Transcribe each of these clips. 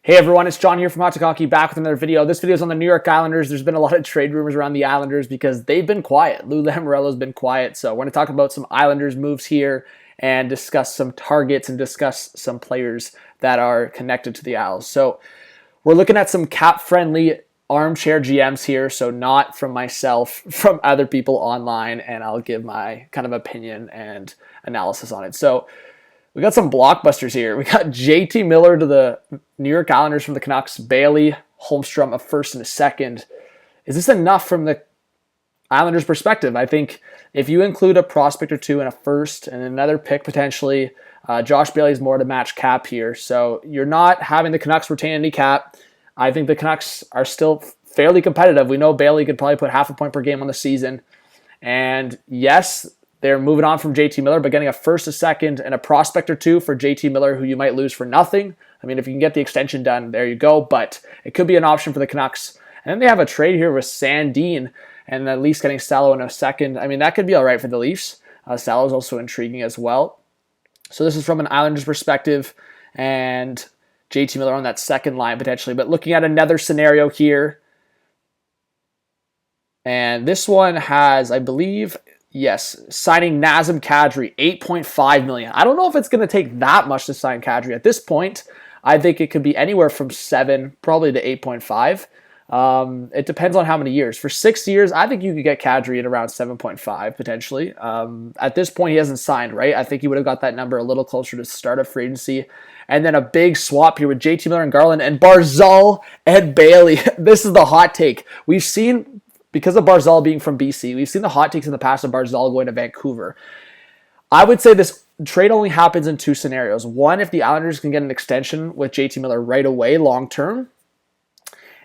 Hey everyone, it's John here from Hot Hockey, back with another video. This video is on the New York Islanders. There's been a lot of trade rumors around the Islanders because they've been quiet. Lou Lamoriello's been quiet, so we're going to talk about some Islanders moves here and discuss some targets and discuss some players that are connected to the Isles. So we're looking at some cap-friendly armchair GMs here, so not from myself, from other people online, and I'll give my kind of opinion and analysis on it. So we got some blockbusters here. We got JT Miller to the New York Islanders from the Canucks, Bailey, Holmstrom, a first and a second. Is this enough from the Islanders' perspective? I think if you include a prospect or two and a first and another pick potentially, Josh Bailey's more to match cap here. So you're not having the Canucks retain any cap. I think the Canucks are still fairly competitive. We know Bailey could probably put half a point per game on the season. And yes, they're moving on from JT Miller, but getting a first, a second, and a prospect or two for JT Miller, who you might lose for nothing. I mean, if you can get the extension done, there you go. But it could be an option for the Canucks. And then they have a trade here with Sandin, and at least getting Salo in a second. I mean, that could be all right for the Leafs. Salo's also intriguing as well. So this is from an Islanders perspective, and JT Miller on that second line potentially. But looking at another scenario here, and this one has, I believe, yes, signing Nazem Kadri, $8.5 million. I don't know if it's going to take that much to sign Kadri. At this point, I think it could be anywhere from 7, probably to 8.5. It depends on how many years. For 6 years, I think you could get Kadri at around 7.5, potentially. At this point, he hasn't signed, right? I think he would have got that number a little closer to start of free agency. And then a big swap here with JT Miller and Garland and Barzal and Bailey. This is the hot take. We've seen, because of Barzal being from BC, we've seen the hot takes in the past of Barzal going to Vancouver. I would say this trade only happens in two scenarios. One, if the Islanders can get an extension with JT Miller right away, long term.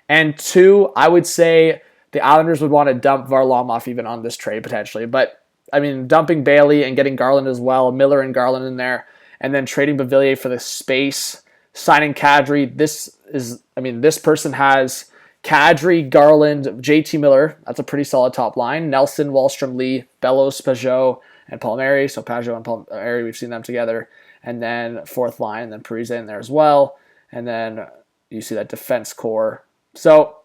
And two, I would say the Islanders would want to dump Varlamov even on this trade potentially. But, I mean, dumping Bailey and getting Garland as well, Miller and Garland in there, and then trading Viveiros for the space, signing Kadri. This person has Kadri, Garland, JT Miller. That's a pretty solid top line. Nelson, Wallstrom, Lee, Bellows, Pajot, and Palmieri. So Pajot and Palmieri, we've seen them together. And then fourth line, and then Parise in there as well. And then you see that defense core. So,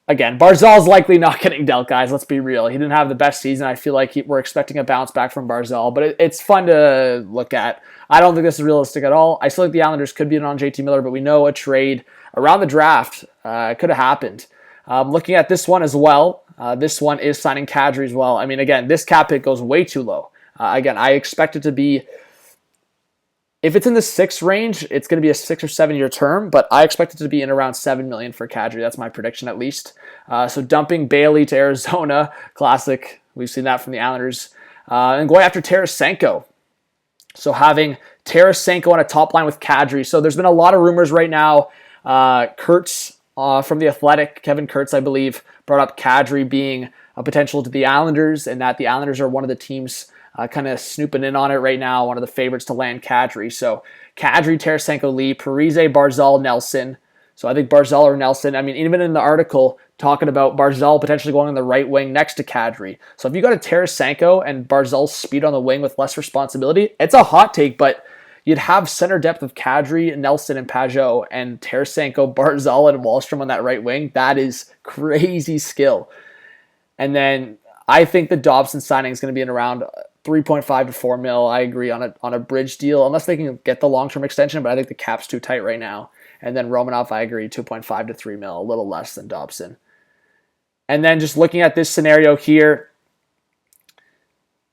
again, Barzal's likely not getting dealt, guys. Let's be real. He didn't have the best season. I feel like we're expecting a bounce back from Barzal, but it's fun to look at. I don't think this is realistic at all. I still think the Islanders could be in on JT Miller, but we know a trade around the draft could have happened. Looking at this one as well, this one is signing Kadri as well. I mean, again, this cap hit goes way too low. Again, I expect it to be, if it's in the 6 range, it's going to be a 6 or 7 year term, but I expect it to be in around $7 million for Kadri. That's my prediction at least. So dumping Bailey to Arizona, classic. We've seen that from the Islanders. And going after Tarasenko. So having Tarasenko on a top line with Kadri. So there's been a lot of rumors right now. Kurtz from The Athletic, Kevin Kurtz, I believe, brought up Kadri being a potential to the Islanders, and that the Islanders are one of the teams kind of snooping in on it right now, one of the favorites to land Kadri. So Kadri, Tarasenko, Lee, Parise, Barzal, Nelson. So I think Barzal or Nelson. I mean, even in the article talking about Barzal potentially going on the right wing next to Kadri. So if you got a Tarasenko and Barzal's speed on the wing with less responsibility, it's a hot take, but you'd have center depth of Kadri, Nelson, and Pajot, and Tarasenko, Barzal, and Wallstrom on that right wing. That is crazy skill. And then I think the Dobson signing is going to be in around 3.5 to 4 mil. I agree on a bridge deal, unless they can get the long-term extension, but I think the cap's too tight right now. And then Romanov, I agree, 2.5 to 3 mil, a little less than Dobson. And then just looking at this scenario here,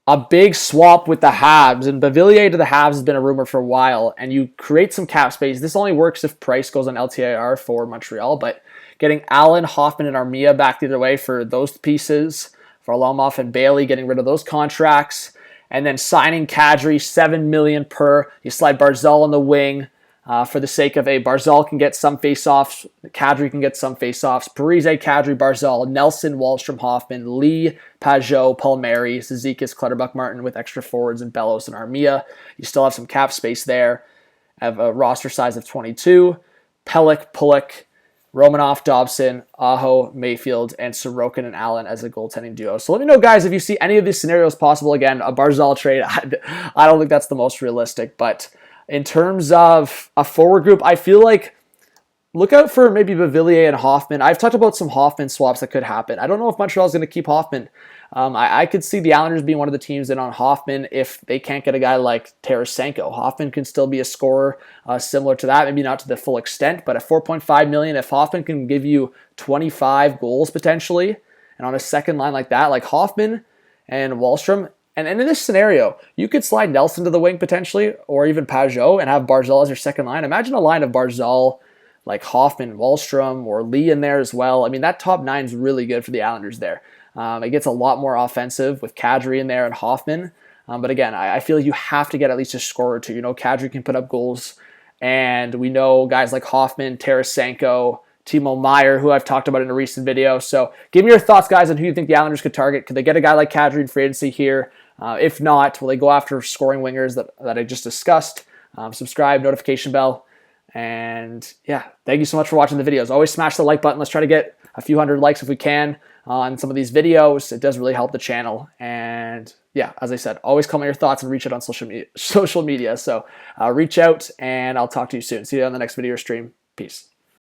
a big swap with the Habs, and Beauvillier to the Habs has been a rumor for a while, and you create some cap space. This only works if Price goes on LTIR for Montreal, but getting Allen, Hoffman, and Armia back the other way for those pieces, for Varlamov and Bailey, getting rid of those contracts, and then signing Kadri, $7 million per. You slide Barzal on the wing for the sake of Barzal can get some face-offs, Kadri can get some face-offs. Parise, Kadri, Barzal, Nelson, Wallstrom, Hoffman, Lee, Pajot, Palmieri, Zizekas, Clutterbuck, Martin with extra forwards and Bellows and Armia. You still have some cap space there. Have a roster size of 22. Pelech, Pulick, Romanov, Dobson, Aho, Mayfield, and Sorokin and Allen as a goaltending duo. So let me know, guys, if you see any of these scenarios possible. Again, a Barzal trade, I don't think that's the most realistic, but in terms of a forward group, I feel like look out for maybe Beauvillier and Hoffman. I've talked about some Hoffman swaps that could happen. I don't know if Montreal's going to keep Hoffman. I could see the Islanders being one of the teams in on Hoffman if they can't get a guy like Tarasenko. Hoffman can still be a scorer similar to that, maybe not to the full extent, but at $4.5 million, if Hoffman can give you 25 goals potentially, and on a second line like that, like Hoffman and Wahlstrom, and in this scenario, you could slide Nelson to the wing potentially, or even Pajot, and have Barzal as your second line. Imagine a line of Barzal, like Hoffman, Wahlstrom, or Lee in there as well. I mean, that top nine is really good for the Islanders there. It gets a lot more offensive with Kadri in there and Hoffman. But again, I feel like you have to get at least a score or two. You know, Kadri can put up goals, and we know guys like Hoffman, Tarasenko, Timo Meier, who I've talked about in a recent video. So give me your thoughts, guys, on who you think the Islanders could target. Could they get a guy like Kadri in free agency here? If not, will they go after scoring wingers that I just discussed? Subscribe, notification bell. And yeah, thank you so much for watching the videos. Always smash the like button. Let's try to get a few hundred likes if we can on some of these videos. It does really help the channel. And yeah, as I said, always comment your thoughts and reach out on social media. So reach out, and I'll talk to you soon. See you on the next video or stream. Peace.